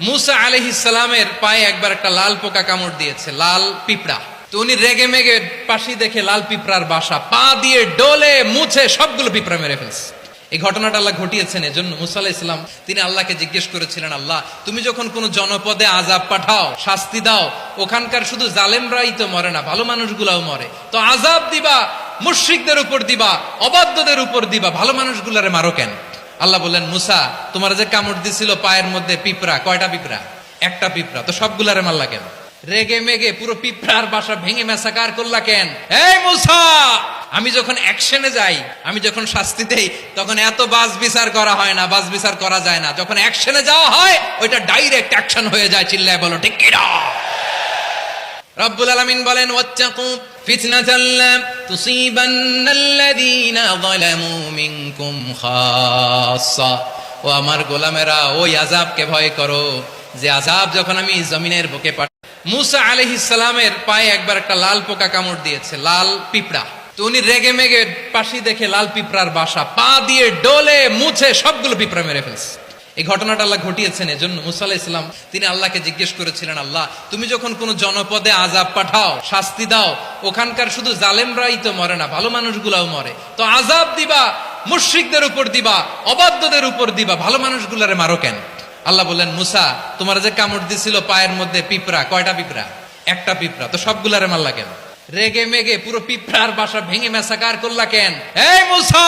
মুসা আলাইহিস সালামের পায়ে একবার একটা লাল পোকা কামড় দিয়েছে, লাল পিঁপড়া। তো উনি রেগে মেগে পাশি দেখে লাল পিঁপড়ার বাসা, পা দিয়ে ডলে মুছে সবগুলো পিঁপড়া মেরে ফেলছে। এই ঘটনাটা আল্লাহ ঘটিয়েছেন এজন্য মুসা আলাইহিস সালাম তিনি আল্লাহকে জিজ্ঞেস করেছিলেন, আল্লাহ তুমি যখন কোন জনপদে আযাব পাঠাও, শাস্তি দাও, ওখানকার শুধু জালেমরাই তো মরে না, ভালো মানুষগুলাও মরে, তো আযাব দিবা মুশরিকদের উপর দিবা, অবাধ্যদের উপর দিবা, ভালো মানুষগুলারে মারো কেন? আল্লাহ বললেন, মুসা তোমার যে কামড় দিছিল পায়ের মধ্যে পিঁপড়া, কয়টা পিঁপড়া? একটা পিঁপড়া, তো সবগুলারে মারলা কেন? রেগে মেগে পুরো পিঁপড়ার বাসা ভেঙে মেসাকার করলা কেন? এই মুসা, আমি যখন অ্যাকশনে যাই, আমি যখন শাস্তি দেই, তখন এত বাস বিচার করা হয় না, বাস বিচার করা যায় না। যখন অ্যাকশনে যাওয়া হয়, ওইটা ডাইরেক্ট অ্যাকশন হয়ে যায়। চিল্লায় বলো ঠিক কি না? রব্বুল আলামিন বলেন, ওয়াত্তাকু ফিতনাতাল লা তুসিবান্নাল্লাযীনা যালামু মিনকুম খাসসা। ও আমার গোলামেরা, ওই আযাবকে ভয় করো যে আযাব যখন আমি জমিনের বুকে পাঠাই। মুসা আলাইহিস সালামের পায়ে একবার একটা লাল পোকা কামড় দিয়েছে, লাল পিঁপড়া। তো উনি রেগে মেগে পাশি দেখে লাল পিঁপড়ার বাসা, পা দিয়ে ডলে মুছে সবগুলো পিঁপড়া মেরে ফেলছে। এই ঘটনাটা আল্লাহ ঘটিয়েছেন এজন্য মুসা আলাইহিস সালাম তিনি আল্লাহকে জিজ্ঞেস করেছিলেন, আল্লাহ তুমি যখন কোন জনপদে আযাব পাঠাও, শাস্তি দাও, ওখানকার শুধু জালেমরাই তো মরে না, ভালো মানুষগুলাও মরে, তো আযাব দিবা মুশরিকদের উপর দিবা, অবাধ্যদের উপর দিবা, ভালো মানুষগুলারে মারো কেন? আল্লাহ বললেন, মুসা তোমার যে কামড় দিছিল পায়ের মধ্যে পিঁপড়া, কয়টা পিঁপড়া? একটা পিঁপড়া, তো সবগুলারে মারলা কেন? রেগে মেগে পুরো পিঁপড়ার বাসা ভেঙে মেসাকার করলা কেন? এই মুসা,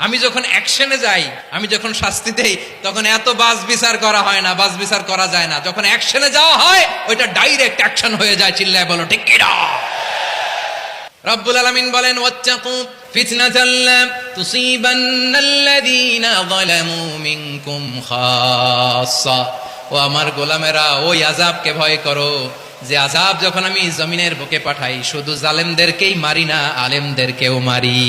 আমি যখন অ্যাকশনে যাই, আমি যখন শাস্তি দেই, তখন এত বাস বিচার করা হয় না, বাস বিচার করা যায় না। যখন অ্যাকশনে যাওয়া হয়, ওইটা ডাইরেক্ট অ্যাকশন হয়ে যায়। চিল্লায় বলো ঠিক কি না? রব্বুল আলামিন বলেন, ওয়াত্তাকু ফিতনাতাল লা তুসিবান্নাল্লাযীনা যালামু মিনকুম খাসসা। ও আমার গোলামেরা, ওই আযাবকে ভয় করো যে আযাব যখন আমি জমিনের বুকে পাঠাই, শুধু জালেমদেরকেই মারি না, আলেমদেরকেও মারি।